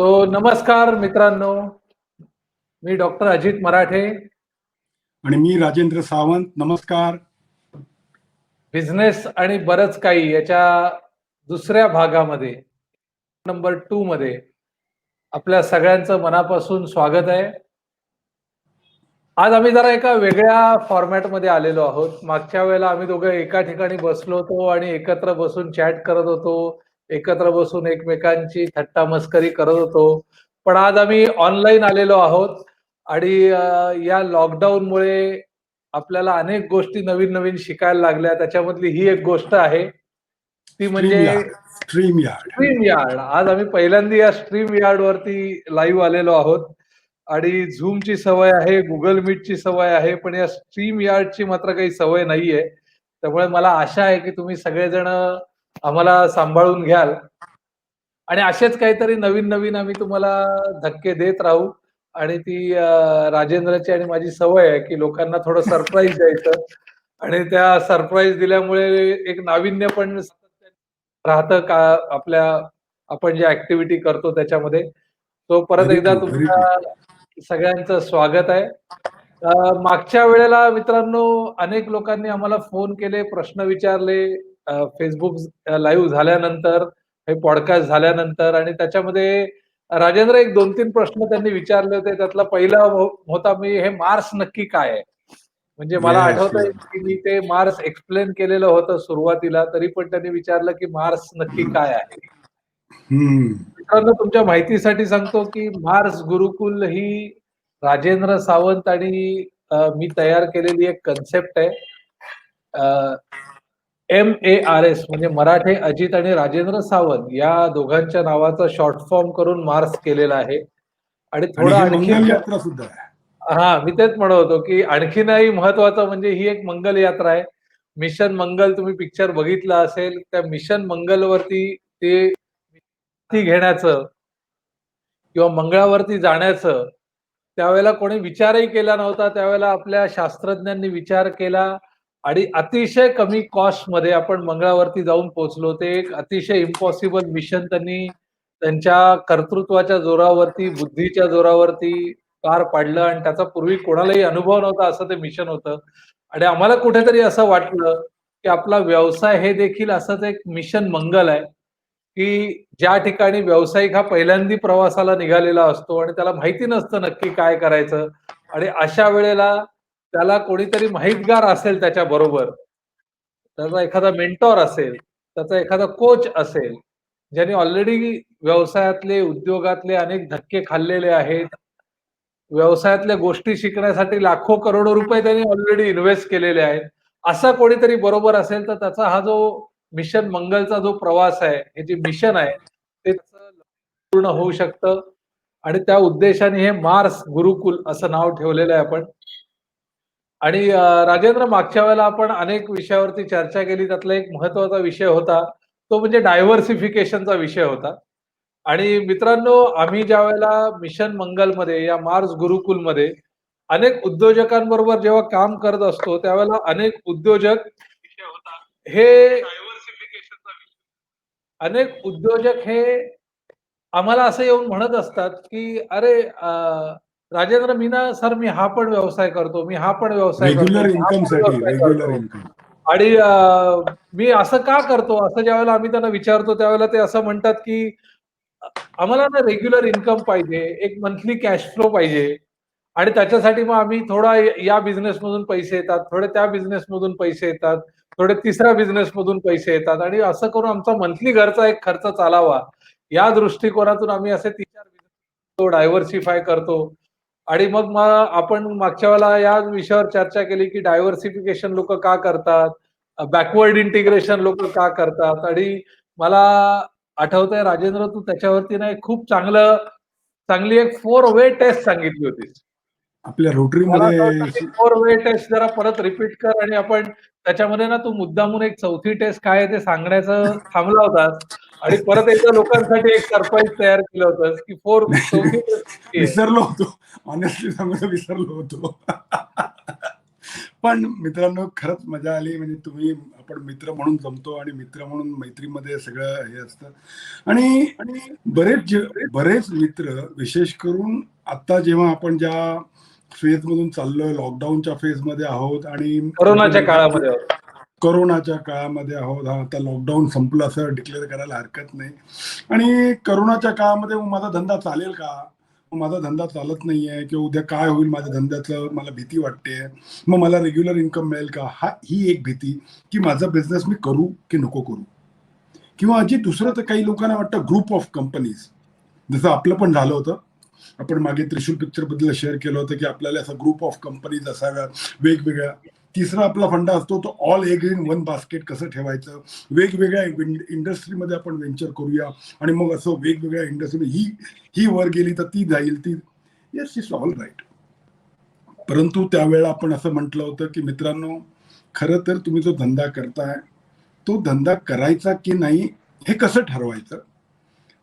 नमस्कार मित्रांनो, मी डॉक्टर अजित मराठे. आणि मी राजेंद्र सावंत. नमस्कार. बिझनेस आणि बरंच काही याच्या दुसऱ्या भागामध्ये नंबर 2 मध्ये आपल्या सगळ्यांचं मनापासून स्वागत आहे. आज आम्ही जरा एका वेगळ्या फॉर्मॅटमध्ये आलेलो आहोत. मागच्या वेळेला आम्ही दोघं एका ठिकाणी बसलो होतो आणि एकत्र बसून चॅट करत होतो. एकत्र बसून एकमेकांची थट्टा मस्करी करत होतो. पण आज आम्ही ऑनलाईन आलेलो आहोत आणि या लॉकडाऊनमुळे आपल्याला अनेक गोष्टी नवीन-नवीन शिकायला लागल्या. त्याच्यामधली ही एक गोष्ट आहे. ती म्हणजे स्ट्रीम यार्ड. आज आम्ही पहिल्यांदा या स्ट्रीम यार्ड वरती लाईव्ह आलेलो आहोत आणि Zoomची सवय आहे, Google Meetची सवय आहे, पण या स्ट्रीम यार्डची मात्र काही सवय नाहीये. त्यामुळे मला आशा आहे की तुम्ही सगळेजण आम्हाला सांभाळून घ्याल आणि असेच काहीतरी नवीन-नवीन आम्ही तुम्हाला धक्के देत राहू आणि ती राजेंद्रची आणि माझी सवय आहे की लोकांना थोडं सरप्राईज द्यायचं आणि त्या सरप्राईज दिल्यामुळे एक नाविन्य पण राहतं का आपल्या आपण जी ऍक्टिव्हिटी करतो त्याच्यामध्ये. परत एकदा तुमच्या सगळ्यांचं स्वागत आहे. मागच्या वेळेला मित्रांनो अनेक लोकांनी आम्हाला फोन केले, प्रश्न विचारले फेसबुक लाईव्ह झाल्यानंतर, हे पॉडकास्ट झाल्यानंतर आणि त्याच्यामध्ये राजेंद्र एक 2-3 प्रश्न त्यांनी विचारले होते. त्यातला पहिला होता मी हे मार्स नक्की काय आहे? म्हणजे मला आठवतंय की मी ते मार्स एक्सप्लेन केलेलं होतं सुरुवातीला, तरी पण त्यांनी विचारलं की मार्स नक्की काय आहे? मित्रांनो तुमच्या माहितीसाठी सांगतो की मार्स गुरुकुल ही राजेंद्र सावंत आणि मी तयार केलेली एक कन्सेप्ट आहे. MARS म्हणजे मराठे अजित आणि राजेंद्र सावंत या दोघांच्या नावाचा शॉर्ट फॉर्म करून मार्स केलेला आहे आणि थोडं आणखी यात्रा सुद्धा आहे. मी तेच म्हणत होतो की आणखीनही महत्वाचं म्हणजे ही एक मंगल यात्रा आहे. मिशन मंगल तुम्ही पिक्चर बघितला असेल. त्या मिशन मंगलवरती ते घेण्याचं किंवा मंगळावरती जाण्याचं त्यावेळेला कोणी विचारही केला नव्हता. त्यावेळेला आपल्या शास्त्रज्ञांनी विचार केला आणि अतिशय कमी कॉस्टमध्ये आपण मंगळावरती जाऊन पोहोचलो. ते एक अतिशय इम्पॉसिबल मिशन त्यांनी त्यांच्या कर्तृत्वाच्या जोरावरती, बुद्धीच्या जोरावरती पार पाडलं आणि त्याचा पूर्वी कोणालाही अनुभव नव्हता असं ते मिशन होतं. आणि आम्हाला कुठेतरी असं वाटलं, की आपला व्यवसाय हे देखील असंच एक मिशन मंगल आहे, की ज्या ठिकाणी व्यावसायिक हा पहिल्यांदा प्रवासाला निघालेला असतो आणि त्याला माहिती नसतं नक्की काय करायचं आणि अशा वेळेला त्याला कोणीतरी माहितगार असेल त्याच्या बरोबर. त्याचा एखादा मेंटॉर असेल, त्याचा एखादा कोच असेल, ज्याने ऑलरेडी व्यवसायातले, उद्योगातले अनेक धक्के खाल्लेले आहेत. व्यवसायातल्या गोष्टी शिकण्यासाठी लाखो करोडो रुपये त्यांनी ऑलरेडी इन्व्हेस्ट केलेले आहेत. असा कोणीतरी बरोबर असेल तर त्याचा हा जो मिशन मंगलचा जो प्रवास आहे, हे जे मिशन आहे, ते पूर्ण होऊ शकतं आणि त्या उद्देशाने हे मार्स गुरुकुल असं नाव ठेवलेलं आहे आपण. आणि राजेंद्र मागच्या वेळेला आपण अनेक विषयावरती चर्चा केली. त्यातला एक महत्वाचा विषय होता, तो म्हणजे डायव्हर्सिफिकेशनचा विषय होता. आणि मित्रांनो आम्ही ज्यावेळेला मिशन मंगलमध्ये या मार्स गुरुकुलमध्ये अनेक उद्योजकांबरोबर जेव्हा काम करत असतो, त्यावेळेला अनेक उद्योजक हे आम्हाला असं येऊन म्हणत असतात, की "अरे राजेंद्र मी हा पण व्यवसाय करतो, मी हा पण व्यवसाय करतो, रेग्युलर मी हा इन्कम पण साठी व्यवसाय रेग्युलर करतो." इन्कम. आणि मी असं का करतो? असं ज्यावेळेला आम्ही त्यांना विचारतो, त्यावेळेला ते असं म्हणतात, की आम्हाला ना रेग्युलर इन्कम पाहिजे, एक मंथली कॅश फ्लो पाहिजे आणि त्याच्यासाठी मग आम्ही थोडा या बिझनेसमधून पैसे येतात, थोडे त्या बिझनेसमधून पैसे येतात, थोडे तिसऱ्या बिझनेसमधून पैसे येतात आणि असं करून आमचा मंथली घरचा एक खर्च चालावा, या दृष्टिकोनातून आम्ही असे 3-4 बिझनेस डायव्हर्सिफाय करतो. आणि मग आपण मागच्या वेळेला या विषयावर चर्चा केली, की डायव्हर्सिफिकेशन लोकं का करतात? बॅकवर्ड इंटिग्रेशन लोकं का करतात? आणि मला आठवतंय राजेंद्र तू त्याच्यावरती ना एक खूप चांगली एक 4 वे टेस्ट सांगितली होतीस. आपल्या मला असं रोटरीमध्ये वाटतं की 4 वे टेस्ट जरा परत रिपीट कर आणि आपण त्याच्यामध्ये ना तू मुद्दामून एक 4थी टेस्ट काय आहे ते सांगण्याचं थांबला होतास आणि परत एकदा लोकांसाठी एक सरप्राईज तयार केलं होतंस, की 4थी टेस्ट विसरलो होतो. ऑनेस्टली सांगतो विसरलो होतो. पण मित्रांनो खरंच मजा आली. म्हणजे तुम्ही आपण मित्र म्हणून जमतो आणि मित्र म्हणून मैत्रीमध्ये सगळं हे असतं. आणि बरेच मित्र विशेष करून आता जेव्हा आपण ज्या फेज मधून चाललोय, लॉकडाऊनच्या फेज मध्ये आहोत आणि कोरोनाच्या काळामध्ये आहोत. कोरोनाच्या काळामध्ये आहोत. आता लॉकडाऊन संपलं असं डिक्लेअर करायला हरकत नाही. आणि कोरोनाच्या काळामध्ये मग माझा धंदा चालेल का, मग माझा धंदा चालत नाहीये किंवा उद्या काय होईल माझ्या धंद्याचं, मला भीती वाटते. मग मला रेग्युलर इन्कम मिळेल का, ही एक भीती, की माझा बिझनेस मी करू की नको करू. किंवा अजी दुसरं तर काही लोकांना वाटतं ग्रुप ऑफ कंपनीज, जसं आपलं पण झालं होतं. आपण मागे त्रिशूल पिक्चर बद्दल शेअर केलं होतं की आपल्याला असा ग्रुप ऑफ कंपनीज असाव्यात वेगवेगळ्या. तिसरा आपला फंडा असतो तो all egg in one basket कसं ठेवायचं, वेगवेगळ्या इंडस्ट्रीमध्ये आपण व्हेंचर करूया आणि मग असं वेगवेगळ्या इंडस्ट्रीमध्ये ही वर गेली तर ती जाईल, ती येस इट्स ऑल राईट. परंतु त्यावेळेला आपण असं म्हटलं होतं की मित्रांनो, खरं तर तुम्ही जो धंदा करताय तो धंदा करायचा की नाही हे कसं ठरवायचं.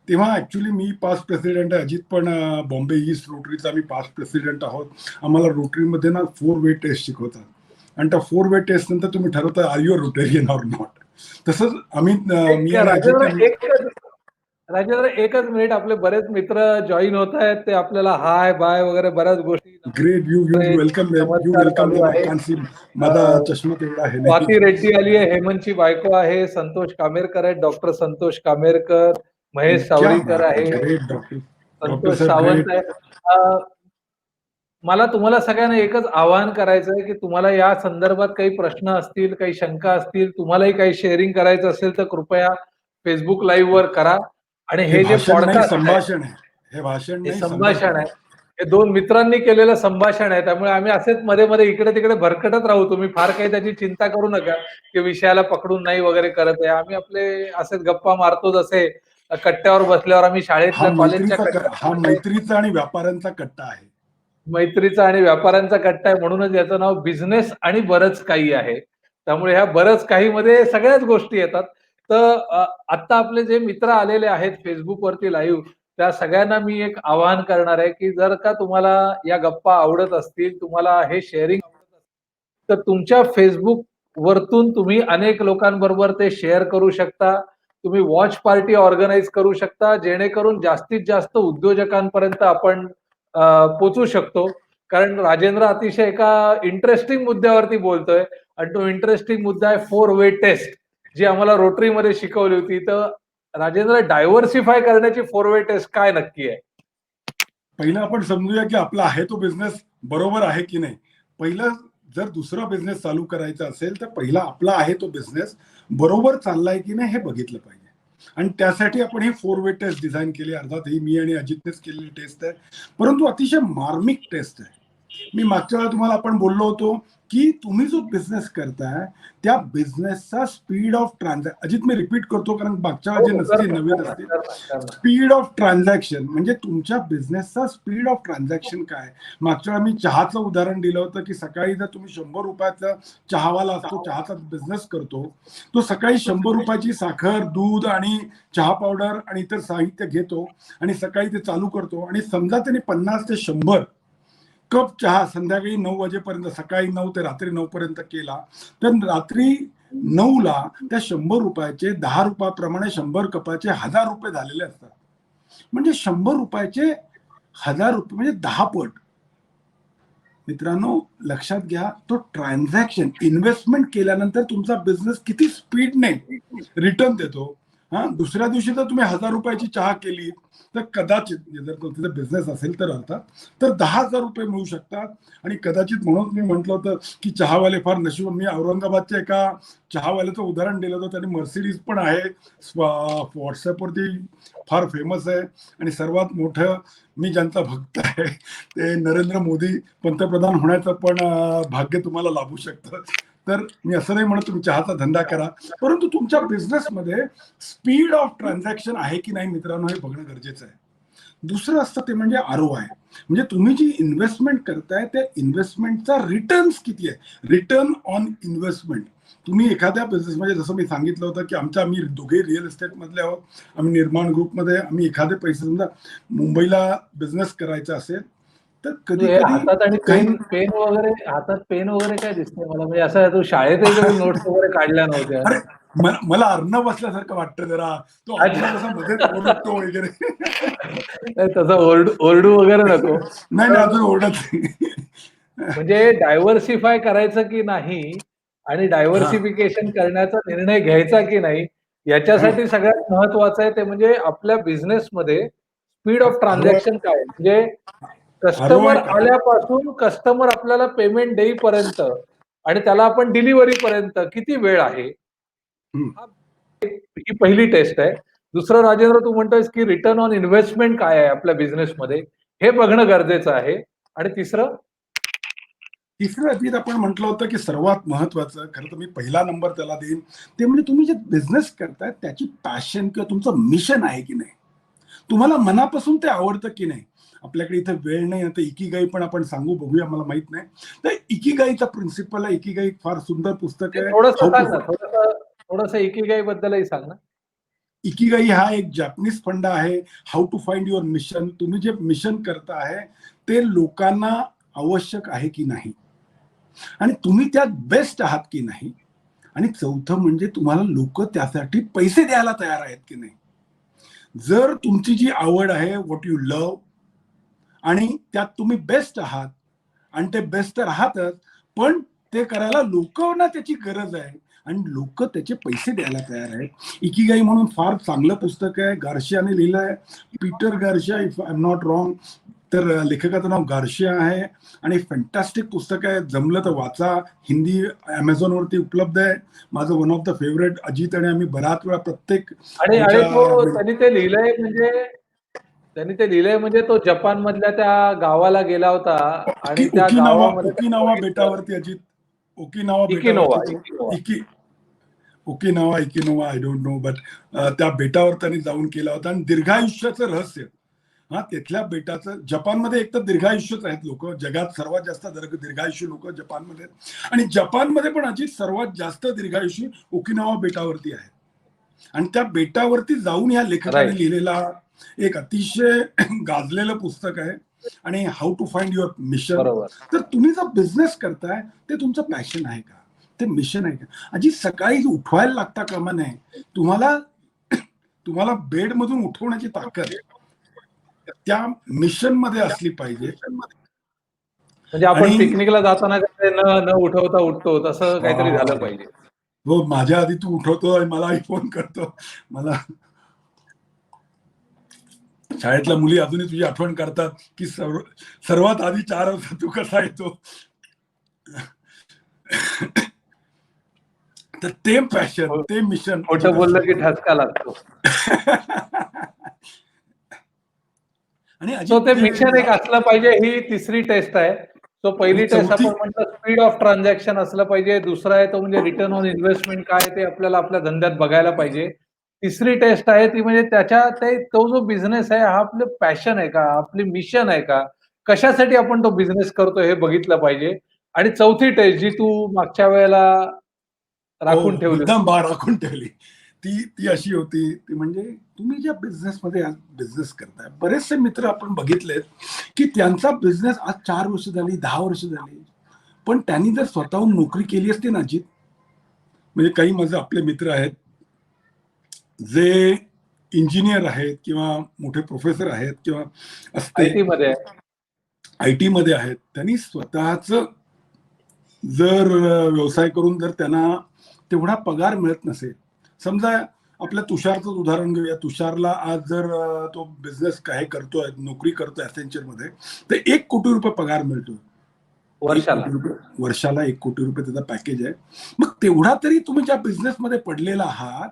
तेव्हा ऍक्च्युली मी पास्ट प्रेसिडेंट आहे, अजित पण बॉम्बे ईस्ट रोटरीचा आम्ही पास्ट प्रेसिडेंट आहोत. आम्हाला रोटरीमध्ये ना 4 वे टेस्ट शिकवतात आणि त्या 4 वे टेस्ट नंतर तुम्ही ठरवता are you Rotarian or not. तसंच आम्ही मी आणि राजेंद्र एकच मिनिट, आपले बरेच मित्र जॉईन होत आहेत, ते आपल्याला हाय बाय वगैरे बऱ्याच गोष्टी. Great, you welcome, you welcome. माझा चष्मा तेवढा आहे नाही. स्वाती रेड्डी आली आहे, हेमंतची बायको आहे, संतोष कामेरकर आहेत, डॉक्टर संतोष कामेरकर, महेश सावरीकर आहे, संतोष सावंत आहे. मला तुम्हाला सगळ्यांना एकच आवाहन करायचं आहे की तुम्हाला या संदर्भात काही प्रश्न असतील, काही शंका असतील, तुम्हालाही काही शेअरिंग करायचं असेल तर कृपया फेसबुक लाईव्ह वर करा. आणि हे जे पॉडकास्ट संभाषण आहे, हे भाषण नाही, संभाषण आहे, हे 2 मित्रांनी केलेलं संभाषण आहे. त्यामुळे आम्ही असेच मध्ये मध्ये इकडे तिकडे भरकटत राहू. तुम्ही फार काही त्याची चिंता करू नका की विषयाला पकडून नाही वगैरे करत आहे. आम्ही आपले असेच गप्पा मारतो, जसे कट्ट्यावर बसल्यावर आम्ही शाळेतल्या कॉलेजच्या हा मैत्रीचा आणि व्यापाऱ्यांचा कट्टा आहे. मैत्रीचा आणि व्यापाऱ्यांचा कट्टा आहे, म्हणूनच याचं नाव बिझनेस आणि बरंच काही आहे. त्यामुळे ह्या बरंच काही मध्ये सगळ्याच गोष्टी येतात. तर आता आपले जे मित्र आलेले आहेत फेसबुक वरती लाईव्ह, त्या सगळ्यांना मी एक आवाहन करणार आहे की जर का तुम्हाला या गप्पा आवडत असतील, तुम्हाला हे शेअरिंग तर तुमच्या फेसबुक वरतून तुम्ही अनेक लोकांबरोबर ते शेअर करू शकता. तुम्ही वॉच पार्टी ऑर्गनाईज करू शकता, जेणेकरून जास्तीत जास्त उद्योजकांपर्यंत आपण पोचू शकतो. कारण राजेंद्र अतिशय एका इंटरेस्टिंग मुद्द्यावरती बोलतोय आणि तो इंटरेस्टिंग मुद्दा आहे 4 वे टेस्ट, जी आम्हाला रोटरीमध्ये शिकवली होती. तर राजेंद्र, डायव्हर्सिफाय करण्याची 4 वे टेस्ट काय नक्की आहे? पहिलं आपण समजूया की आपला आहे तो बिझनेस बरोबर आहे की नाही. पहिलं जर दुसरा बिझनेस चालू करायचा असेल तर पहिला आपला आहे तो बिझनेस बरोबर चाललाय की नाही हे बघितलं पाहिजे. आणि त्यासाठी आपण ही 4 वे टेस्ट डिझाईन केली. अर्थात ही मी आणि अजितनेच केलेली टेस्ट आहे, परंतु अतिशय मार्मिक टेस्ट आहे. मी मागच्या वेळा तुम्हाला आपण बोललो होतो की तुम्ही जो बिझनेस करताय त्या बिझनेसचा स्पीड ऑफ ट्रान्झॅक्शन, अजित मी रिपीट करतो कारण मागच्या वेळा जे नसतील नवीन असतील, स्पीड ऑफ ट्रान्झॅक्शन म्हणजे तुमच्या बिझनेसचा स्पीड ऑफ ट्रान्झॅक्शन काय. मागच्या वेळा मी चहाचं उदाहरण दिलं होतं की सकाळी जर तुम्ही 100 रुपयाचा चहावाला असतो, चहाचा बिझनेस करतो, तो सकाळी 100 रुपयाची साखर, दूध आणि चहा पावडर आणि इतर साहित्य घेतो आणि सकाळी ते चालू करतो. आणि समजा त्याने 50 ते 100 कप चहा संध्याकाळी 9 वाजेपर्यंत, सकाळी 9 ते रात्री 9 पर्यंत केला, तर रात्री 9 ला त्या 100 रुपयाचे 10 रुपयाप्रमाणे 100 कपाचे 1000 रुपये झालेले असतात. म्हणजे 100 रुपयाचे 1000 रुपये म्हणजे 10 पट. मित्रांनो लक्षात घ्या, तो ट्रान्झॅक्शन इन्व्हेस्टमेंट केल्यानंतर तुमचा बिझनेस किती स्पीडने रिटर्न देतो. दुसऱ्या दिवशी जर तुम्ही 1000 रुपयाची चहा केली तर कदाचित जर तुमचा बिझनेस असेल तर अर्थात तर 10,000 रुपये मिळू शकतात. आणि कदाचित म्हणून मी म्हटलं होतं की चहावाले फार नशीब. मी औरंगाबादच्या एका चहावाल्याचं उदाहरण दिलं होतं, त्यांनी मर्सिडीज पण आहे, व्हॉट्सअपवरती फार फेमस आहे. आणि सर्वात मोठं मी ज्यांचा भक्त आहे ते नरेंद्र मोदी पंतप्रधान होण्याचं पण भाग्य तुम्हाला लाभू शकतं. तर मी असं नाही म्हणत तुम्ही चहाचा धंदा करा, परंतु तुमच्या बिझनेसमध्ये स्पीड ऑफ ट्रान्झॅक्शन आहे की नाही मित्रांनो हे बघणं गरजेचं आहे. दुसरं असतं ते म्हणजे ROI, म्हणजे तुम्ही जी इन्व्हेस्टमेंट करताय त्या इन्व्हेस्टमेंटचा रिटर्न्स किती आहे, रिटर्न ऑन इन्व्हेस्टमेंट. तुम्ही एखाद्या बिझनेसमध्ये, जसं मी सांगितलं होतं की आम्ही दोघे रिअल इस्टेट मधले आहोत, आम्ही निर्माण ग्रुपमध्ये, आम्ही एखादे पैसे समजा मुंबईला बिझनेस करायचा असेल तर तू कधी हे कधी हातात आणि काही पेन पेन वगैरे हातात पेन वगैरे काय दिसतंय मला, म्हणजे असं तू शाळेतही कधी नोट्स वगैरे काढल्या नव्हत्या? अरे मला अर्णब असल्यासारखं वाटतं जरा. तो अर्णब असा मध्येच ओरडतो वगैरे. नाही, तसं ओरडू वगैरे नको. नाही नाही, पण अजून ओरडत नाही. म्हणजे डायव्हर्सिफाय करायचं की नाही आणि हा डायव्हर्सिफिकेशन करण्याचा निर्णय घ्यायचा की नाही, हा याच्यासाठी सगळ्यात महत्वाचं आहे ते म्हणजे आपल्या बिझनेसमध्ये स्पीड ऑफ आरोह ट्रान्झॅक्शन काय आहे? म्हणजे आरोह कस्टमर आहे का? आल्यापासून कस्टमर आपल्याला पेमेंट देईपर्यंत आणि त्याला आपण डिलिव्हरी पर्यंत किती वेळ आहे, हम्म. हा ही पहिली टेस्ट आहे. दुसरं, राजेंद्र, तू म्हणतोयस की रिटर्न ऑन इन्व्हेस्टमेंट काय आहे आपल्या बिझनेसमध्ये, हे बघणं गरजेचं आहे. आणि तिसरं, तिसरं अजित आपण म्हटलं होतं की सर्वात महत्वाचं, खरं तर मी पहिला नंबर त्याला देईन, ते म्हणजे तुम्ही जे बिझनेस करताय त्याची पॅशन किंवा तुमचं मिशन आहे की नाही, तुम्हाला मनापासून ते आवडतं की नाही. आपल्याकडे इथे वेळ नाही, आता इकिगाई पण आपण सांगू बघूया, मला माहित नाही. तर इकिगाईचा प्रिन्सिपल आहे. इकिगाई फार सुंदर पुस्तक ते आहे. थोडंसं हाऊ टू सांग ना, थोडंसं इकिगाई बद्दलही सांग ना. इकिगाई हा एक जॅपनीज फंडा आहे. How to find your mission. तुम्ही जे मिशन करता आहे ते लोकांना आवश्यक आहे की नाही, आणि तुम्ही त्यात बेस्ट आहात की नाही, आणि चौथं म्हणजे तुम्हाला लोक त्यासाठी पैसे द्यायला तयार आहेत की नाही. जर तुमची जी आवड आहे, व्हॉट यू लव्ह, आणि त्यात तुम्ही बेस्ट आहात, आणि ते बेस्ट तर आहातच, पण ते करायला लोकांना त्याची गरज आहे आणि लोक त्याचे पैसे द्यायला तयार आहेत. इकिगाई म्हणून फार चांगलं पुस्तक आहे, गार्शियाने लिहिलं आहे. Peter Garcia, if I am not wrong. तर लेखकाचं नाव गार्शिया आहे, आणि फॅन्टॅस्टिक पुस्तक आहे. जमलं तर वाचा. हिंदी वरती उपलब्ध आहे. माझं one of the favourite Ajit, आणि आम्ही बराच वेळा प्रत्येक आणि आणि आमच्या तो त्यांनी ते लिहिलंय म्हणजे तो जपान मधल्या त्या गावाला गेला होता आणि त्या ओकिनावा गावामध्ये त्याने ओकिनावा बघितलं. बेटावरती अजित. ओकिनावा इकिनोवा बेटावरती तो इकिनोवा इकी ओकिनावा इकिनोवा आय डोंट नो, बट त्या बेटावर त्यांनी जाऊन केला होता. आणि दीर्घायुष्याचं रहस्य, हा तिथल्या बेटाचं, जपानमध्ये एक तर दीर्घायुष्यच आहेत लोक, जगात सर्वात जास्त दीर्घायुष्य लोक जपानमध्ये आहेत. आणि जपानमध्ये पण अजित सर्वात जास्त दीर्घायुष्य ओकिनावा बेटावरती आहे. आणि त्या बेटावरती जाऊन या लेखकाने राईट. लिहिलेला एक अतिशय गाजलेलं पुस्तक आहे. आणि how to find your mission. बरोबर. तर तुम्ही जर बिझनेस करताय ते तुमचं पॅशन आहे का, ते मिशन आहे का. अजी सकाळी उठवायला लागता कामा नये. तुम्हाला तुम्हाला बेडमधून उठवण्याची ताकद त्या मिशन मध्ये असली पाहिजे. म्हणजे आपण आणि पिकनिकला जाताना कसं न न उठवता उठतो, तसं काहीतरी झालं हा, पाहिजे. हो, माझ्या आधी तू उठवतो आणि मलाही फोन करतो. मला शाळेतल्या मुली अजूनही तुझी आठवण करतात की सर्वात आधी 4 वाजता तू कसा येतो. तर ते पॅशन, खो- ते मिशन खोटं अजित असलं बोललं की पाहिजे. ठसका लागतो. आणि सो अजित ते ते मिशन एक असलं पाहिजे, ही तिसरी टेस्ट आहे. सो आणि पहिली टेस्ट चौथी, आपण म्हटलं स्पीड ऑफ ट्रान्झॅक्शन असलं पाहिजे. दुसरा आहे तो म्हणजे रिटर्न ऑन इन्व्हेस्टमेंट काय ते आपल्याला आपल्या धंद्यात बघायला पाहिजे. तिसरी टेस्ट आहे ती म्हणजे तो जो बिझनेस आहे हा आपलं पॅशन आहे का, आपली मिशन आहे का, कशासाठी आपण तो बिझनेस करतो हे बघितलं पाहिजे. आणि चौथी टेस्ट जी तू मागच्या वेळेला हो, राखून ठेवली मुद्दाम होती. बाळ राखून ठेवली. ती ती अशी होती, ती म्हणजे तुम्ही ज्या बिझनेसमध्ये आज बिझनेस करताय, बरेचसे मित्र आपण बघितलेत की त्यांचा बिझनेस आज 4 वर्ष झाली, 10 वर्ष झाली, पण त्यांनी जर स्वतःहून नोकरी केली असती ना अजित, म्हणजे काही माझे आपले मित्र आहेत जे इंजिनियर आहेत किंवा मोठे प्रोफेसर आहेत किंवा असते आयटी मध्ये आहे. आयटी मध्ये आहेत, त्यांनी स्वतःच जर व्यवसाय करून जर त्यांना तेवढा पगार मिळत नसेल, समजा आपल्या तुषारचं उदाहरण घेऊया. तुषारला आज जर तो बिझनेस काय करतोय, नोकरी करतोय असेंचर मध्ये, तर 1 कोटी रुपये पगार मिळतो. एक वर्षाला. कोटी रुपये वर्षाला, 1 कोटी रुपये त्याचा पॅकेज आहे. मग तेवढा तरी तुम्ही ज्या बिझनेसमध्ये पडलेला आहात,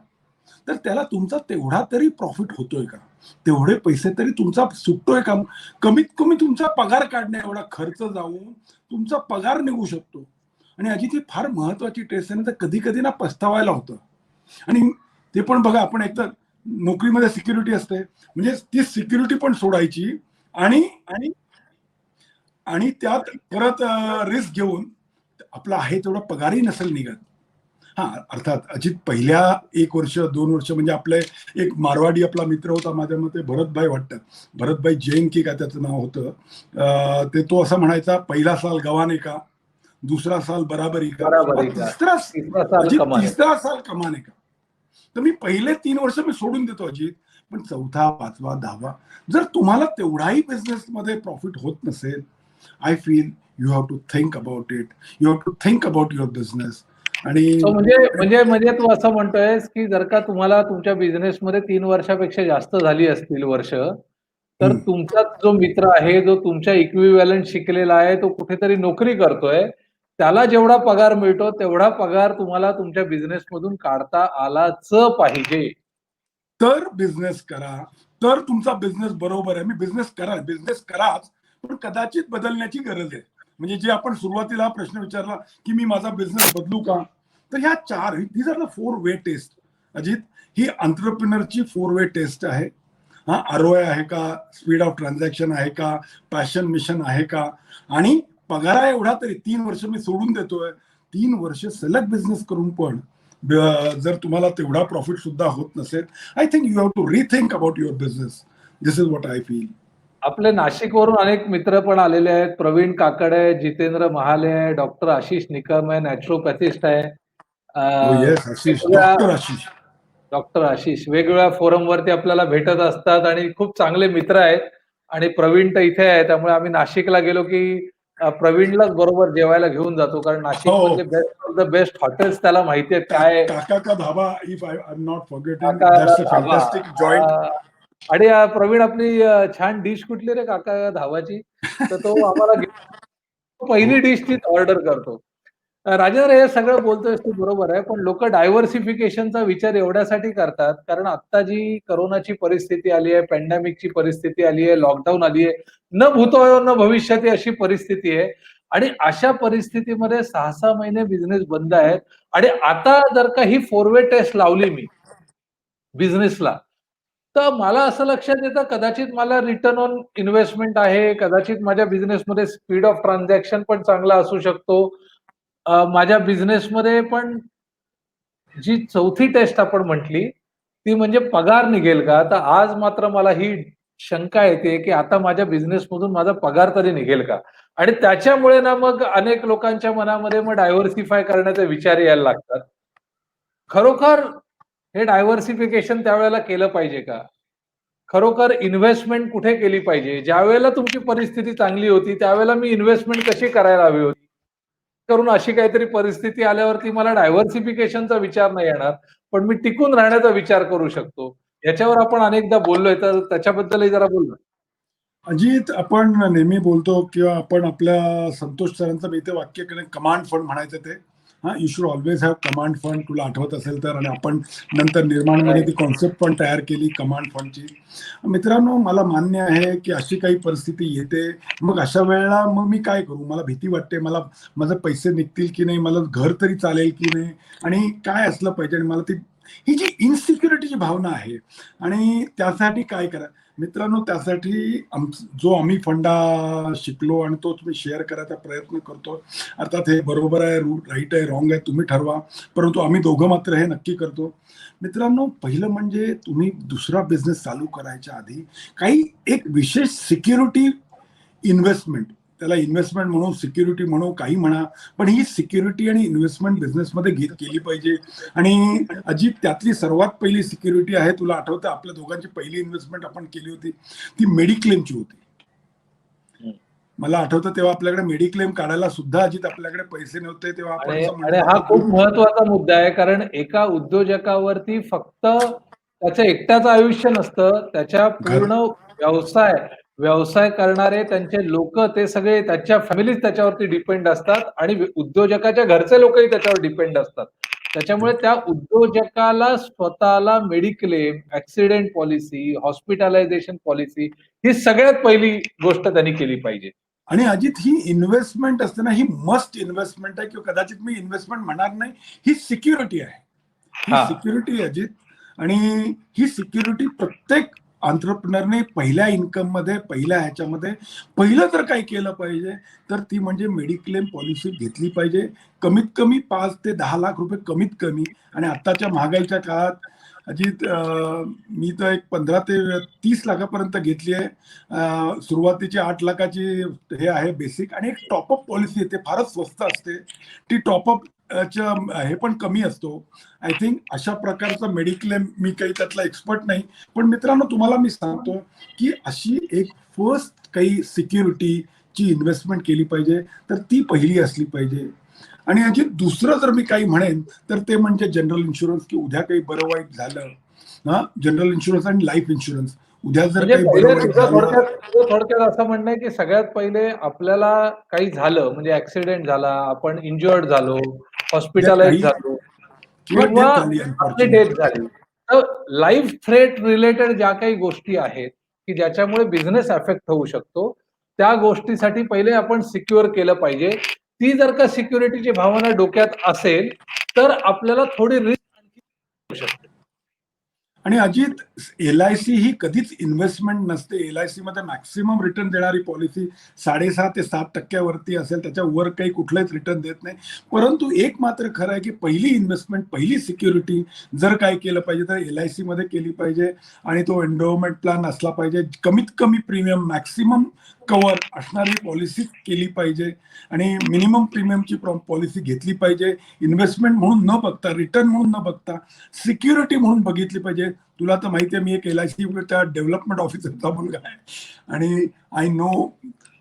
तर त्याला तुमचा तेवढा तरी प्रॉफिट होतोय का, तेवढे पैसे तरी तुमचा सुटतोय का. कमीत कमी तुमचा पगार काढण्या एवढा खर्च जाऊन तुमचा पगार निघू शकतो. आणि अजित ही फार महत्वाची टेस्ट आहे ना, तर कधी कधी ना पस्तावायला होतं. आणि ते पण बघा, आपण एकतर नोकरीमध्ये सिक्युरिटी असते, म्हणजे ती सिक्युरिटी पण सोडायची, आणि आणि आणि त्यात परत रिस्क घेऊन आपला आहे तेवढा पगारही नसेल निघत. हा, अर्थात अजित पहिल्या 1 वर्ष 2 वर्ष म्हणजे आपले एक मारवाडी आपला मित्र होता माझ्या मते, भरतभाई वाटतात, भरतभाई जैन की काय त्याचं नाव होतं. ते तो असं म्हणायचा, पहिला साल गवाने का, दूसरा साल बराबरी का, बराबरी और का, तीसरा, तिसरा साल अजित कमाने. तीसरा साल कमाने का. तर मी पहिले 3 वर्ष मी सोडून देतो अजित, पण चौथा, पाचवा, 10वा जर तुम्हाला तेवढाही बिझनेसमध्ये प्रॉफिट होत नसेल, I feel you have to think about it, you have to think about your business. आणि So म्हणजे म्हणजे म्हणजे तू असं म्हणतोयस की जर का तुम्हाला तुमच्या बिझनेसमध्ये 3 वर्षापेक्षा जास्त झाली असतील वर्ष, तर हम्म, तुमचा जो मित्र आहे, जो तुमच्या इक्विव्हॅलंट शिकलेला आहे, तो कुठेतरी नोकरी करतोय, त्याला जेवढा पगार मिळतो तेवढा पगार तुम्हाला तुमच्या बिझनेसमधून काढता आलाच पाहिजे. तर बिझनेस करा, तर तुमचा बिझनेस बरोबर आहे. मी बिझनेस कराच, पण कदाचित बदलण्याची गरज आहे. म्हणजे जे आपण सुरुवातीला हा प्रश्न विचारला की मी माझा बिझनेस बदलू का, तर ह्या 4 these are the 4 way test. Ajit, ही एंटरप्रेन्योरची 4 वे टेस्ट आहे. हा, आरओआय आहे का, स्पीड ऑफ ट्रान्झॅक्शन आहे का, पॅशन मिशन आहे का, आणि पगार आहे एवढा तरी 3 वर्ष मी सोडून देतोय. 3 वर्ष सलग बिझनेस करून पण जर तुम्हाला तेवढा प्रॉफिट सुद्धा होत नसेल, I think you have to rethink about your business. This is what I feel. आपले नाशिकवरून अनेक मित्र पण आलेले आहेत. प्रवीण काकड आहे, जितेंद्र महाले आहे, डॉक्टर आशिष निकम आहे, नॅचरोपॅथिस्ट आहे. हो येस, आशिष, वेगवेगळ्या डॉक्टर आशिष. डॉक्टर आशिष वेगवेगळ्या फोरमवरती आपल्याला भेटत असतात आणि खूप चांगले मित्र आहेत. आणि प्रवीण तर इथे आहे, त्यामुळे आम्ही नाशिकला गेलो की प्रवीणलाच बरोबर जेवायला घेऊन जातो, कारण नाशिक हो, मधले best of the best hotels त्याला माहिती आहेत काय. काका का dhaba, if I am not forgetting, Kaka that's a dhaba. Fantastic joint. आणि प्रवीण आपली छान डिश कुठली रे काका धाबाची, तर तो आम्हाला पहिली डिश तीच ऑर्डर करतो. राजेंद्र, हे सगळं बोलतोयस तू बरोबर आहे, पण लोक डायव्हर्सिफिकेशनचा विचार एवढ्यासाठी करतात कारण आता जी करोनाची परिस्थिती आली आहे, पॅन्डेमिकची परिस्थिती आली आहे, लॉकडाऊन आली आहे, न भूतो न भविष्यती अशी परिस्थिती आहे. आणि अशा परिस्थितीमध्ये 6-6 महिने बिझनेस बंद आहेत. आणि आता जर का ही 4 वे टेस्ट लावली मी बिझनेसला, तर मला असं लक्षात येतं कदाचित मला रिटर्न ऑन इन्व्हेस्टमेंट आहे, कदाचित माझ्या बिझनेसमध्ये स्पीड ऑफ ट्रान्झॅक्शन पण चांगला असू शकतो. माझ्या बिझनेसमध्ये पण जी चौथी टेस्ट आपण म्हटली, ती म्हणजे पगार निघेल का? तर आज मात्र मला ही शंका येते, की आता माझ्या बिझनेसमधून माझा पगार तरी निघेल का? आणि त्याच्यामुळे ना मग अनेक लोकांच्या मनामध्ये मग डायव्हर्सिफाय करण्याचे विचार यायला लागतात. खरोखर हे डायव्हर्सिफिकेशन त्यावेळेला केलं पाहिजे का? खरोखर इन्व्हेस्टमेंट कुठे केली पाहिजे? ज्यावेळेला तुमची परिस्थिती चांगली होती, त्यावेळेला मी इन्व्हेस्टमेंट कशी करायला हवी होती? करून अशी काहीतरी परिस्थिती आल्यावरती मला डायव्हर्सिफिकेशनचा विचार नाही येणार, पण मी टिकून राहण्याचा विचार करू शकतो. याच्यावर आपण अनेकदा बोललोय, तर त्याच्याबद्दलही जरा बोल ना. अजित, आपण नेहमी बोलतो किंवा आपण आपल्या संतोष सरांचं मी इथे वाक्य केलं, कमांड फंड म्हणायचं ते. हा, you should always have command fund, तुला आठवत असेल तर. आणि आपण नंतर निर्माणमध्ये ती कॉन्सेप्ट पण तयार केली कमांड फंडची. मित्रांनो, मला मान्य आहे की अशी काही परिस्थिती येते, मग अशा वेळेला मग मी काय करू, मला भीती वाटते, मला माझे पैसे निघतील की नाही, मला घर तरी चालेल की नाही, आणि काय असलं पाहिजे, आणि मला ती ही जी इनसिक्युरिटीची भावना आहे, आणि त्यासाठी काय करा मित्रांनो, त्यासाठी जो आम्ही फंडा शिकलो आणि तोच मी शेअर करायचा प्रयत्न करतो. अर्थात हे बरोबर आहे, राईट आहे, रॉंग आहे, तुम्ही ठरवा, परंतु आम्ही दोघं मात्र हे नक्की करतो. मित्रांनो, पहिलं म्हणजे तुम्ही दुसरा बिझनेस चालू करायच्या आधी काही एक विशेष सिक्युरिटी इन्व्हेस्टमेंट, त्याला इन्व्हेस्टमेंट म्हणू, सिक्युरिटी म्हणू, काही म्हणा, पण ही सिक्युरिटी आणि इन्व्हेस्टमेंट बिझनेसमध्ये केली पाहिजे. आणि अजित, त्यातली सर्वात पहिली सिक्युरिटी आहे, तुला आठवतं आपल्या दोघांची पहिली इन्व्हेस्टमेंट आपण केली होती ती मेडिक्लेमची होती. मला आठवतं तेव्हा आपल्याकडे मेडिक्लेम काढायला सुद्धा अजित आपल्याकडे पैसे नव्हते, तेव्हा आपण आणि असं आणि म्हणत हा होतो खूप महत्वाचा मुद्दा आहे, कारण एका उद्योजकावरती फक्त त्याचं एकट्याचं आयुष्य नसतं, त्याच्या घर, पूर्ण व्यवसाय व्यवसाय करणारे त्यांचे लोक, ते सगळे त्याच्या फॅमिलीज त्याच्यावरती डिपेंड असतात आणि उद्योजकाच्या घरचे लोकही त्याच्यावर डिपेंड असतात. त्याच्यामुळे त्या उद्योजकाला स्वतःला mediclaim, accident policy, hospitalisation policy ही सगळ्यात पहिली गोष्ट त्यांनी केली पाहिजे. आणि अजित, ही इन्व्हेस्टमेंट असते ना, ही मस्ट इन्व्हेस्टमेंट आहे, किंवा कदाचित मी इन्व्हेस्टमेंट म्हणणार नाही, ही सिक्युरिटी आहे, ही हा. सिक्युरिटी अजित. आणि ही सिक्युरिटी प्रत्येक एंटरप्रेन्योरने पहिल्या इन्कम मध्ये, पहिल्या ह्याच्यामध्ये पहिलं जर काही केलं पाहिजे तर ती म्हणजे मेडिक्लेम पॉलिसी घेतली पाहिजे. कमीत कमी 5 ते 10 लाख रुपये कमीत कमी. आणि आताच्या महागाईच्या काळात अजित, मी तर एक 15 ते 30 लाखापर्यंत घेतली आहे. सुरुवातीची 8 लाखाची हे आहे बेसिक, आणि एक टॉपअप पॉलिसी येते, फारच स्वस्त असते ती. टॉपअप हे पण कमी असतो. आय थिंक अशा प्रकारचं मेडिक्लेम, मी काही त्यातला एक्सपर्ट नाही, पण मित्रांनो तुम्हाला मी सांगतो की अशी एक फर्स्ट काही सिक्युरिटीची इन्व्हेस्टमेंट केली पाहिजे तर ती पहिली असली पाहिजे. आणि अजित, दुसरं जर मी काही म्हणेन तर ते म्हणजे जनरल इन्शुरन्स, की उद्या काही बरं वाईट झालं, हा, जनरल इन्शुरन्स आणि लाईफ इन्शुरन्स, उद्या जर म्हणजे काही बरं पहिले वाईट तुझं झालं. थोडक्यात असं म्हणणं आहे की सगळ्यात पहिले आपल्याला काही झालं, म्हणजे ऍक्सिडेंट झाला, आपण इंजुअर्ड झालो, ज्या हॉस्पिटलाइज काही झालो, किंवा किंवा डेथ झाली आपली डेथ अनफॉर्च्युनेटली. झाली, तर लाईफ थ्रेट रिलेटेड ज्या काही गोष्टी आहेत की ज्याच्यामुळे बिझनेस अफेक्ट होऊ शकतो, त्या गोष्टीसाठी पहिले आपण सिक्युअर केलं पाहिजे. ती जर का सिक्युरिटीची भावना डोक्यात असेल तर आपल्याला थोडी रिस्क आणखी होऊ शकते. आणि अजित, LIC ही कधीच इन्व्हेस्टमेंट नसते. LIC मध्ये मॅक्सिमम रिटर्न देणारी पॉलिसी 6.5 ते 7% असेल, त्याच्या वर काही कुठलंच रिटर्न देत नाही. परंतु एक मात्र खरं आहे की पहिली इन्व्हेस्टमेंट, पहिली सिक्युरिटी जर काय केलं पाहिजे तर LIC मध्ये केली पाहिजे. आणि तो एन्डोमेंट प्लॅन असला पाहिजे, कमीत कमी प्रीमियम, मॅक्सिमम कव्हर असणारी पॉलिसी केली पाहिजे. आणि मिनिमम प्रीमियमची पॉलिसी घेतली पाहिजे. इन्व्हेस्टमेंट म्हणून न बघता, रिटर्न म्हणून न बघता, सिक्युरिटी म्हणून बघितली पाहिजे. तुला तर माहिती आहे, मी एक LIC त्या डेव्हलपमेंट ऑफिसरचा मुलगा आहे, आणि आय नो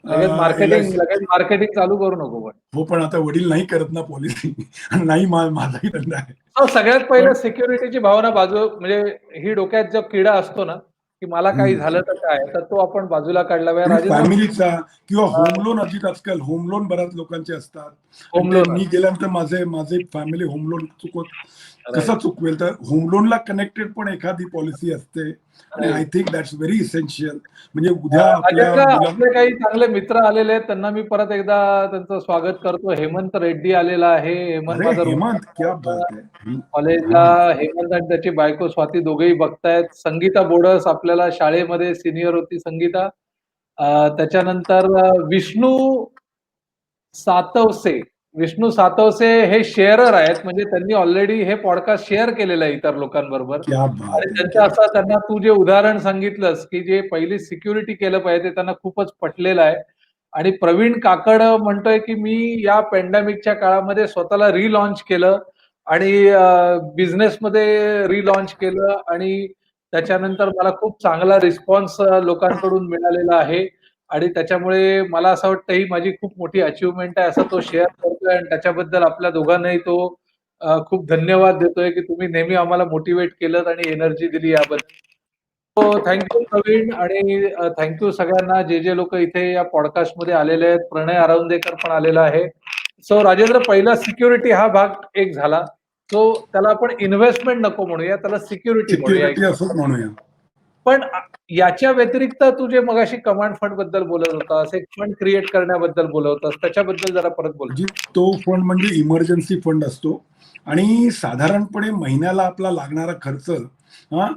LIC. लगेच मार्केटिंग चालू करू नको पण. हो, पण आता वडील नाही करत ना पॉलिसी, आणि नाही माझाही धंदा आहे. सगळ्यात पण पहिलं सिक्युरिटीची भावना बाजू, म्हणजे ही डोक्यात जो किडा असतो ना की मला काही झालं तर काय, तर तो आपण बाजूला काढला पाहिजे. आणि राजेंद्र, फॅमिलीचा किंवा होम लोन, अजित आजकाल होम लोन बऱ्याच लोकांचे असतात, आणि होम ते लोन मी गेल्यानंतर माझे माझे फॅमिली होम लोन राईट कसं चुकवेल, तर होम लोनला कनेक्टेड पण एखादी पॉलिसी असते. आणि I right. Think that's very essential. म्हणजे उद्या आपल्या राजेंद्र, मुला, आपले काही चांगले मित्र आलेले आहेत, त्यांना मी परत एकदा त्यांचं स्वागत करतो. हेमंत रेड्डी आलेला आहे. हेमंत अरे माझा हेमंत, क्या बात है. कॉलेजला. हाँ. हेमंत आणि त्याची बायको स्वाती दोघेही बघतायत. संगीता बोडस आपल्याला शाळेमध्ये सिनियर होती, संगीता. त्याच्यानंतर विष्णू सातवसे. विष्णू सातवसे हे शेअरर आहेत, म्हणजे त्यांनी ऑलरेडी हे पॉडकास्ट शेअर केलेलं आहे इतर लोकांबरोबर. क्या आणि बात है, त्यांचं क्या असं, त्यांना तू जे उदाहरण सांगितलंस की जे पहिली सिक्युरिटी केलं पाहिजे, ते त्यांना खूपच पटलेलं आहे. आणि प्रवीण काकड म्हणतोय की मी या पॅन्डेमिकच्या काळामध्ये स्वतःला रिलॉन्च केलं आणि बिझनेसमध्ये रिलॉन्च केलं, आणि त्याच्यानंतर मला खूप चांगला रिस्पॉन्स लोकांकडून मिळालेला आहे. आणि त्याच्यामुळे मला असं वाटतं ही माझी खूप मोठी अचीवमेंट आहे, असं तो शेअर करतोय. आणि त्याच्याबद्दल आपल्या दोघांनाही तो खूप धन्यवाद देतोय की तुम्ही नेहमी आम्हाला मोटिवेट केलं आणि एनर्जी दिली याबद्दल. हो, थँक्यू प्रवीण, आणि थँक्यू सगळ्यांना, जे जे लोक इथे या पॉडकास्टमध्ये आलेले आहेत. प्रणय आरावंदेकर पण आलेला आहे. सो राजेंद्र, पहिला सिक्युरिटी हा भाग एक झाला. सो त्याला आपण इन्व्हेस्टमेंट नको म्हणूया, त्याला सिक्युरिटी म्हणूया. सिक्युरिटी असंच म्हणूया. पण याच्या व्यतिरिक्त तू जे मगाशी कमांड फंड बद्दल बोलत होतास, एक फंड क्रिएट करण्याबद्दल बोलत होतास, त्याच्याबद्दल जरा परत बोल. म्हणजे तो फंड म्हणजे इमर्जन्सी फंड असतो. आणि साधारणपणे महिन्याला आपला लागणारा खर्च, हा,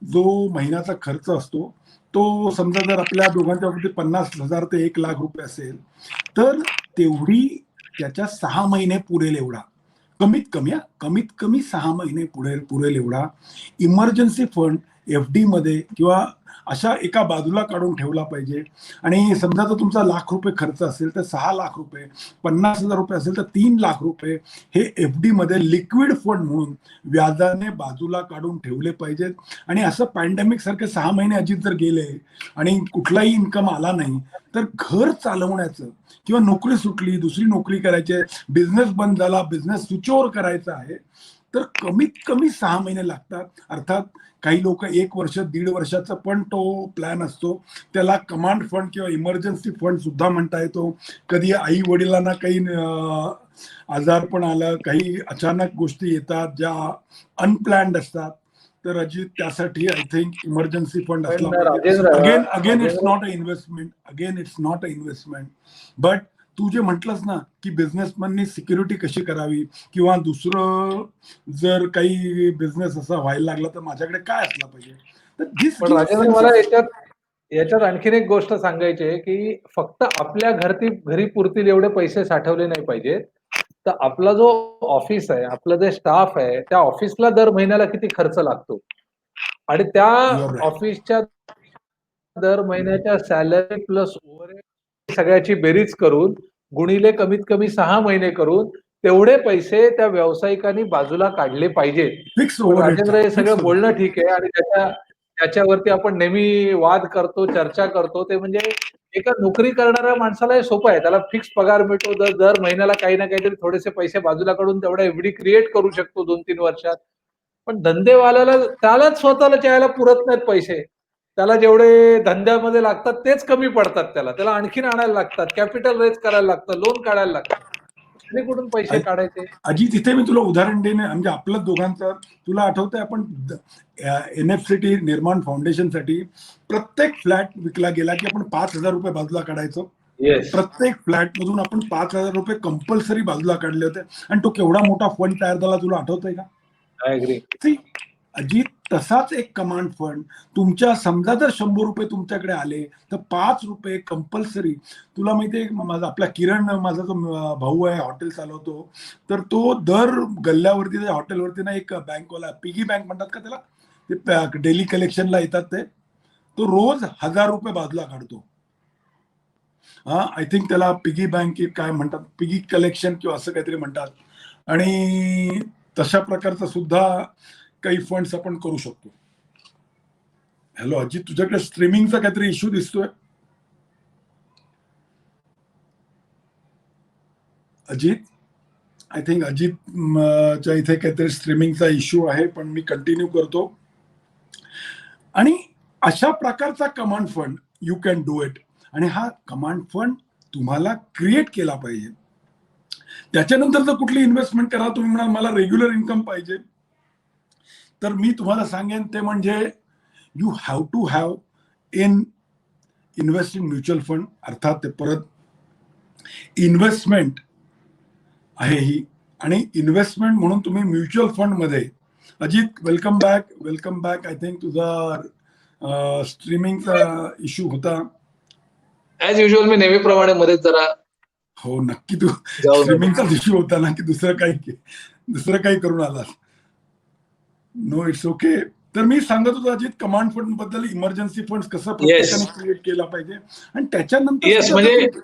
जो महिन्याचा खर्च असतो, तो समजा जर आपल्या दोघांच्या बाबतीत 50,000 ते 1 लाख रुपये असेल, तर तेवढी त्याच्या 6 महिने पुरेल एवढा, कमीत कमी, कमीत कमी 6 महिने पुरेल एवढा इमर्जन्सी फंड FD मध्ये किंवा अशा एका बाजूला काढून ठेवला पाहिजे. आणि समजा जर तुमचा ₹1,00,000 खर्च असेल तर 6 लाख रुपये, 50,000 रुपये असेल तर 3 लाख रुपये हे FD मध्ये लिक्विड फंड म्हणून व्याजाने बाजूला काढून ठेवले पाहिजेत. आणि असं पॅन्डेमिक सारखे 6 महिने अजित जर गेले आणि कुठलाही इन्कम आला नाही, तर घर चालवण्याचं, किंवा नोकरी सुटली, दुसरी नोकरी करायची, बिझनेस बंद झाला, बिझनेस स्विच ओव्हर करायचा आहे, तर कमीत कमी 6 महिने लागतात. अर्थात काही लोक 1 वर्ष, 1.5 वर्षाचा पण तो प्लॅन असतो. त्याला कमांड फंड किंवा इमर्जन्सी फंड सुद्धा म्हणता येतो. कधी आई वडिलांना काही आजारपण आलं, काही अचानक गोष्टी येतात ज्या अनप्लॅन्ड असतात, तर अजित त्यासाठी आय थिंक इमर्जन्सी फंड असला पण पाहिजे. Rajendra, again it's Rajendra not a investment, again it's not a investment. But तू जे म्हटलंस ना की बिझनेसमॅननी सिक्युरिटी कशी करावी, किंवा दुसरं जर काही बिझनेस असा व्हायला लागला तर माझ्याकडे काय असला पाहिजे, तर जी पण जी राजेंद्र सेन्स मला ऑफ याच्यात आणखीन एक गोष्ट सांगायची आहे की फक्त आपल्या घरी पुरतील एवढे पैसे साठवले नाही पाहिजेत. तर आपला जो ऑफिस आहे, आपलं जे स्टाफ आहे, त्या ऑफिसला दर महिन्याला किती खर्च लागतो आणि त्या युअर राईट. ऑफिसच्या दर महिन्याच्या सॅलरी प्लस ओव्हरहेड सगळ्याची बेरीज करून गुणिले कमीत कमी 6 महिने करून तेवढे पैसे त्या व्यावसायिकांनी बाजूला काढले पाहिजेत. फिक्स पण ओव्हरहेडचा राजेंद्र हे फिक्स सगळं बोलणं ओव्हरहेड. ठीक आहे आणि त्याच्यावरती आपण नेहमी वाद करतो, चर्चा करतो. ते म्हणजे एका नोकरी करणाऱ्या माणसाला हे सोपं आहे. त्याला फिक्स पगार मिळतो. दर महिन्याला काही ना काहीतरी थोडेसे पैसे बाजूला काढून तेवढा एफडी क्रिएट करू शकतो 2-3 वर्षात. पण धंदेवाल्याला त्यालाच स्वतःला चायला पुरत नाहीत पैसे. त्याला जेवढे धंद्यामध्ये लागतात तेच कमी पडतात त्याला. त्याला आणखीन आणायला लागतात. कॅपिटल रेज करायला लागतं, लोन काढायला लागतं. त्याने कुठून पैसे काढायचे? अजित, तिथे मी तुला उदाहरण देणे म्हणजे आपलं दोघांचं, तुला आठवतंय आपण NFCT निर्माण फाउंडेशनसाठी प्रत्येक फ्लॅट विकला गेला की आपण ₹5,000 बाजूला काढायचो. येस. प्रत्येक फ्लॅट मधून आपण ₹5,000 कंपल्सरी बाजूला काढले होते आणि तो केवढा मोठा फंड तयार झाला तुला आठवतंय का? I agree. See, अजित, तसाच एक कमांड फंड तुमच्या, समजा जर ₹100 तुमच्याकडे आले तर ₹5 कंपल्सरी. तुला माहितीये माझा आपला किरण, माझा जो भाऊ आहे हॉटेल चालवतो, तर तो दर गल्ल्यावरती त्या हॉटेलवरती ना एक बँकवाला, पिगी बँक म्हणतात का त्याला, ते डेली कलेक्शनला येतात ते, तो रोज ₹1000 बाजूला काढतो. आय थिंक त्याला पिगी बँक काय म्हणतात, पिगी कलेक्शन किंवा असं काहीतरी म्हणतात. आणि तशा प्रकारचा सुद्धा काही फंड्स आपण करू शकतो. हॅलो अजित, तुझ्याकडे स्ट्रीमिंगचा काहीतरी इश्यू दिसतोय अजित. आय थिंक अजित च्या इथे काहीतरी स्ट्रीमिंगचा इश्यू आहे, पण मी कंटिन्यू करतो. आणि अशा प्रकारचा command fund you can do it. आणि हा कमांड फंड तुम्हाला क्रिएट केला पाहिजे. त्याच्यानंतर जर कुठली इन्व्हेस्टमेंट करा, तुम्ही म्हणाल मला रेग्युलर इन्कम पाहिजे, तर मी तुम्हाला सांगेन ते म्हणजे you have to have invest in mutual fund. अर्थात ते परत इन्व्हेस्टमेंट आहे ही, आणि इन्व्हेस्टमेंट म्हणून तुम्ही म्युच्युअल फंड मध्ये. Ajit, welcome back. I think तुझा स्ट्रीमिंगचा इश्यू होता. ऍज युजल मी नेहमीप्रमाणे मध्ये जरा हो नक्की, तू जाऊन आलो. स्ट्रीमिंगचा इश्यू होता ना की दुसरं काही करून आलास? No, it's okay. तर मी सांगत होतो अजित, कमांड फंड बद्दल, इमर्जन्सी फंड कसं येस. प्रत्येकाने क्रिएट केला पाहिजे. आणि त्याच्यानंतर येस, सुद्धा जर म्हणजे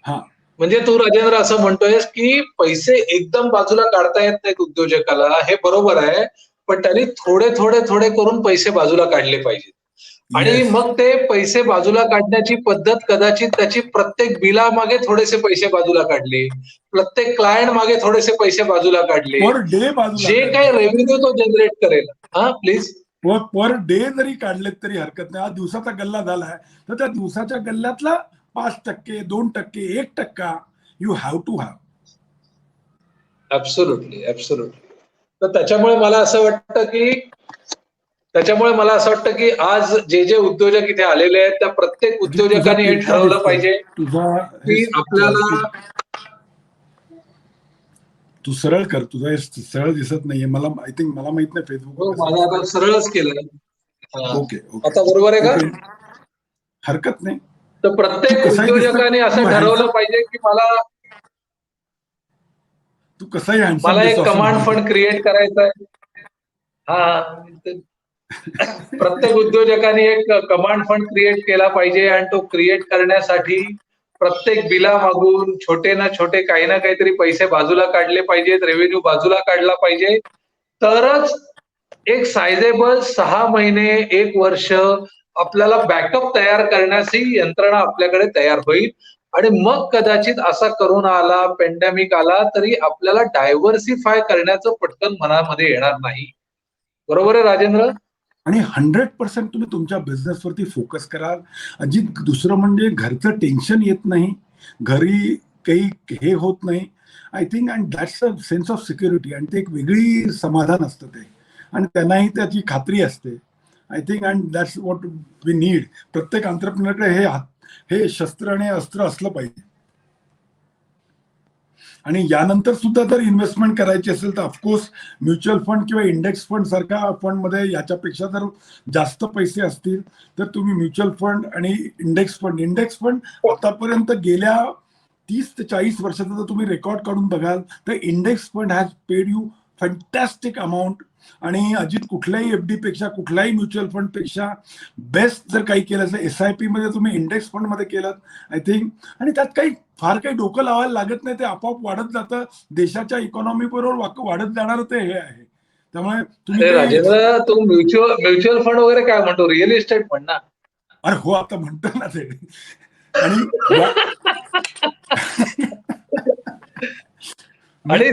हा म्हणजे तू राजेंद्र असं म्हणतोयस की पैसे एकदम बाजूला काढता येत नाहीत उद्योजकाला, हे बरोबर आहे. पण त्यांनी थोडे थोडे थोडे करून पैसे बाजूला काढले पाहिजेत. आणि येस, मग ते पैसे बाजूला काढण्याची पद्धत कदाचित त्याची प्रत्येक बिलामागे थोडेसे पैसे बाजूला काढले, प्रत्येक क्लायंट मागे थोडेसे पैसे बाजूला काढले, पर डे बाजूला जे काही काढले, रेव्हेन्यू तो जनरेट करेल. हा प्लीज. पर डे जरी काढलेत तरी हरकत नाही. आज दिवसाचा गल्ला झालाय तर त्या दिवसाच्या गल्ल्यातला 5%, 2%, 1% you have to have. Absolutely. तर त्याच्यामुळे मला असं वाटतं की आज जे उद्योजक इथे आलेले आहेत त्या प्रत्येक अजित, तुझा उद्योजकाने हे तिरका ठरवलं दिसतोय. पाहिजे तुझा हे की आपल्याला. तू सरळ कर, तुझा हे सरळ दिसत नाहीये मला. आय थिंक मला माहित नाही फेसबुकवर हो, कसं माझा आता दिसतंय. सरळच केलंय. हा. ओके ओके आता बरोबर आहे का? ओके, हरकत नाही. तर तू प्रत्येक कसाही दिसतोय, उद्योजकाने असं तू ठरवलं हँडसम, पाहिजे की मला तू कसाही हँडसम मला दिसतो एक असं कमांड म्हणतो. फंड क्रिएट करायचा आहे. हा. प्रत्येक उद्योजकाने एक कमांड फंड क्रिएट केला पाहिजे आणि तो क्रिएट करण्यासाठी प्रत्येक बिला मागून छोटे ना छोटे काही ना काहीतरी पैसे बाजूला काढले पाहिजेत, रेव्हेन्यू बाजूला काढला पाहिजे. तरच एक सायझेबल 6 महिने, 1 वर्ष आपल्याला बॅकअप तयार करण्याची यंत्रणा आपल्याकडे तयार होईल. आणि मग कदाचित असा करोना आला, पॅन्डेमिक आला तरी आपल्याला डायव्हर्सिफाय करण्याचं पटकन मनामध्ये येणार नाही. बरोबर आहे राजेंद्र? आणि 100% तुम्ही तुमच्या बिझनेसवरती फोकस कराल अजित. दुसरं म्हणजे घरचं टेन्शन येत नाही, घरी काही हे होत नाही. I think and that's a sense of security, आणि ते एक वेगळी समाधान असतं ते, आणि त्यांनाही त्याची खात्री असते. I think and that's what we need. प्रत्येक एंटरप्रेन्योरकडे हे शस्त्र आणि अस्त्र असलं पाहिजे. आणि यानंतर सुद्धा जर इन्व्हेस्टमेंट करायची असेल तर ऑफकोर्स म्युच्युअल फंड किंवा इंडेक्स फंड सारख्या फंडमध्ये याच्यापेक्षा जर जास्त पैसे असतील तर तुम्ही म्युच्युअल फंड आणि इंडेक्स फंड आतापर्यंत गेल्या 30 ते 40 वर्षाचा जर तुम्ही रेकॉर्ड काढून बघाल तर index fund has paid you fantastic amount. आणि अजित कुठल्याही एफडी पेक्षा कुठल्याही म्युच्युअल फंड पेक्षा बेस्ट जर काही केलं असेल SIP मध्ये तुम्ही इंडेक्स फंड मध्ये केलं आय थिंक. आणि त्यात काही फार काही डोकं लावायला लागत नाही, ते आपोआप वाढत जातं. देशाच्या इकॉनॉमी बरोबर वाढत जाणार ते हे आहे. त्यामुळे तुम्ही अरे काही राजेंद्र, तू म्युच्युअल फंड वगैरे काय म्हणतो, रिअल इस्टेट म्हण ना. अरे हो, आता म्हणतो ना ते. आणि आणि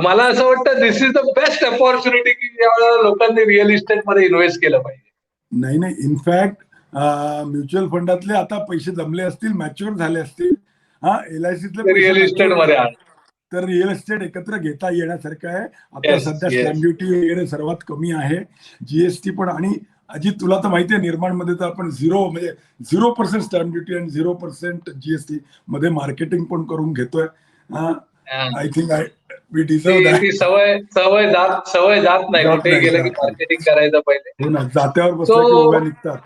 मला असं वाटतं दिस इज द बेस्ट अपॉर्च्युनिटी की ज्यावेळेला लोकांनी रिअल इस्टेट मध्ये इन्व्हेस्ट केलं पाहिजे. नाही, इनफॅक्ट म्युच्युअल फंडातले आता पैसे जमले असतील, मॅच्युअर झाले असतील. हा, LICतले रिअल पैसे इस्टेट मध्ये तर रिअल एस्टेट एकत्र घेता येण्यासारखं आहे. आता सध्या स्टॅम्प ड्युटी वगैरे सर्वात कमी आहे, GST पण. आणि अजित तुला तर माहिती आहे, निर्माण मध्ये तर आपण 0% स्टॅम्प ड्युटी आणि 0% GST मध्ये मार्केटिंग पण करून घेतोय. I think we deserve that. ती सवय जात नाही, कुठेही गेलं की मार्केटिंग करायचं पहिले. हो ना, जात्यावर बसलं की ओव्या निघतात.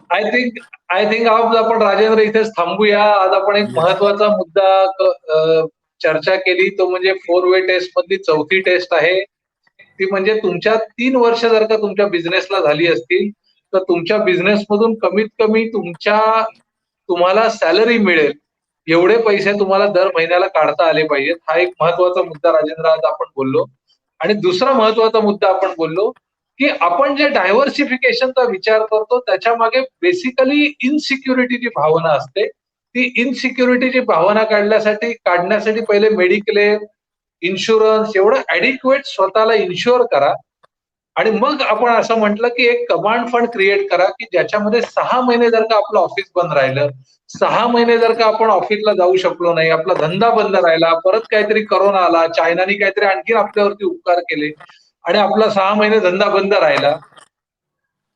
आय थिंक आज आपण राजेंद्र इथेच थांबूया. आज आपण एक महत्वाचा मुद्दा चर्चा केली, तो म्हणजे 4-वे टेस्ट मधली 4थी टेस्ट आहे. ती म्हणजे तुमच्या 3 वर्ष जर का तुमच्या बिझनेसला झाली असतील तर तुमच्या बिझनेस मधून कमीत कमी तुम्हाला सॅलरी मिळेल एवढे पैसे तुम्हाला दर महिन्याला काढता आले पाहिजेत. हा एक महत्वाचा मुद्दा राजेंद्र आज आपण बोललो. आणि दुसरा महत्वाचा मुद्दा आपण बोललो की आपण जे डायव्हर्सिफिकेशनचा विचार करतो त्याच्या मागे बेसिकली इनसिक्युरिटीची भावना असते. ती इनसिक्युरिटीची भावना काढण्यासाठी पहिले मेडिक्लेम, इन्शुरन्स एवढं ऍडिक्वेट स्वतःला इन्शुअर करा. आणि मग आपण असं म्हटलं की एक कमांड फंड क्रिएट करा की ज्याच्यामध्ये 6 महिने जर का आपलं ऑफिस बंद राहिलं, 6 महिने जर का आपण ऑफिसला जाऊ शकलो नाही, आपला धंदा बंद राहिला, परत काहीतरी करोना आला, चायनाने काहीतरी आणखी आपल्यावरती उपकार केले आणि आपला 6 महिने धंदा बंद राहिला,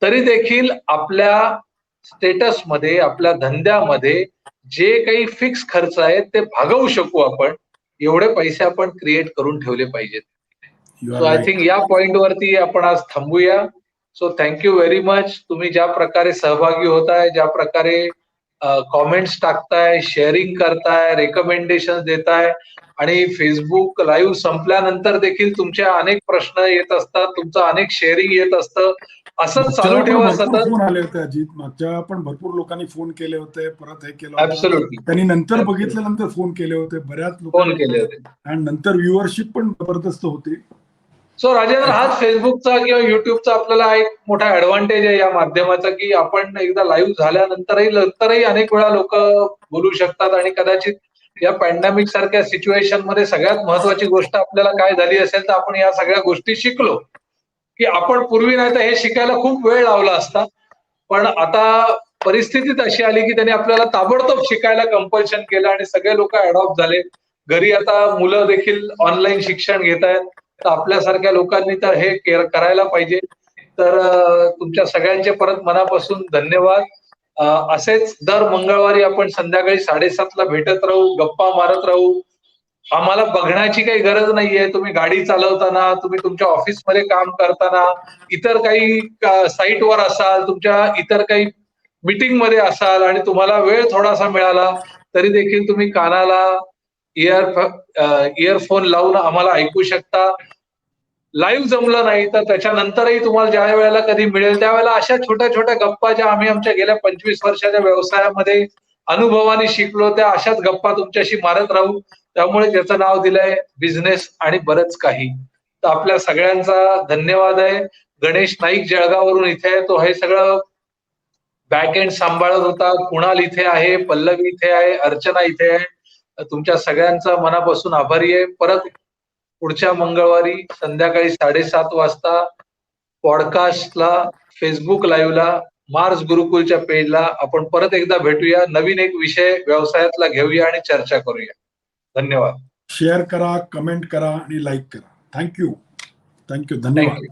तरी देखील आपल्या स्टेटसमध्ये, आपल्या धंद्यामध्ये जे काही फिक्स खर्च आहेत ते भागवू शकू आपण, एवढे पैसे आपण क्रिएट करून ठेवले पाहिजेत. सो आय थिंक या पॉइंट वरती आपण आज थांबूया. So thank you very much. तुम्ही ज्या प्रकारे सहभागी होताय, ज्या प्रकारे कॉमेंट्स टाकताय, शेअरिंग करताय, रेकमेंडेशन देताय आणि फेसबुक लाईव्ह संपल्यानंतर देखील तुमचे अनेक प्रश्न येत असतात, तुमचं अनेक शेअरिंग येत असतं. असंच चालू ठेवा सतत. फोन आले होते अजित, मागच्या पण भरपूर लोकांनी फोन केले होते, परत हे केलं ऍब्सोल्युटली. त्यांनी नंतर बघितल्यानंतर फोन केले होते, बऱ्याच फोन केले होते आणि नंतर व्ह्युअरशिप पण जबरदस्त होती. सो राजेंद्र, हाच फेसबुकचा किंवा युट्यूबचा आपल्याला एक मोठा ऍडव्हान्टेज आहे या माध्यमाचा की आपण एकदा लाईव्ह झाल्यानंतरही अनेक वेळा लोक बोलू शकतात. आणि कदाचित या पॅन्डेमिक सारख्या सिच्युएशन मध्ये सगळ्यात महत्वाची गोष्ट आपल्याला काय झाली असेल तर आपण या सगळ्या गोष्टी शिकलो की आपण पूर्वी नाही तर हे शिकायला खूप वेळ लावला असता, पण आता परिस्थितीच अशी आली की त्यांनी आपल्याला ताबडतोब शिकायला कंपल्शन केलं आणि सगळे लोक अडॉप्ट झाले. घरी आता मुलं देखील ऑनलाईन शिक्षण घेत आहेत, तर आपल्यासारख्या लोकांनी तर हे करायला पाहिजे. तर तुमच्या सगळ्यांचे परत मनापासून धन्यवाद. असेच दर मंगळवारी आपण संध्याकाळी 7:30ला भेटत राहू, गप्पा मारत राहू. आम्हाला बघण्याची काही गरज नाहीये. तुम्ही गाडी चालवताना, तुम्ही तुमच्या ऑफिसमध्ये काम करताना, इतर काही साईटवर असाल, तुमच्या इतर काही मीटिंग मध्ये असाल आणि तुम्हाला वेळ थोडासा मिळाला तरी देखील तुम्ही कानाला इयरफोन लावून आम्हाला ऐकू शकता. लाईव्ह जमलं नाही तर त्याच्यानंतरही तुम्हाला ज्या वेळेला कधी मिळेल त्यावेळेला अशा छोट्या छोट्या गप्पा ज्या आम्ही आमच्या गेल्या 25 वर्षाच्या व्यवसायामध्ये अनुभवाने शिकलो त्या अशाच गप्पा तुमच्याशी मारत राहू. त्यामुळे त्याचं नाव दिलंय बिझनेस आणि बरंच काही. तर आपल्या सगळ्यांचा धन्यवाद आहे. गणेश नाईक जळगाववरून इथे आहे, तो हे सगळं बॅक एंड सांभाळत होता. कुणाल इथे आहे, पल्लवी इथे आहे, अर्चना इथे आहे. तुमच्या सगळ्यांचा मनापासून आभारी आहे. परत पुढच्या मंगळवारी संध्याकाळी 7:30 वाजता पॉडकास्टला, फेसबुक लाईव्हला, मार्स गुरुकुलच्या पेजला आपण परत एकदा भेटूया. नवीन एक विषय व्यवसायातला घेऊया आणि चर्चा करूया. धन्यवाद. शेअर करा, कमेंट करा आणि लाईक करा. थँक्यू, धन्यवाद.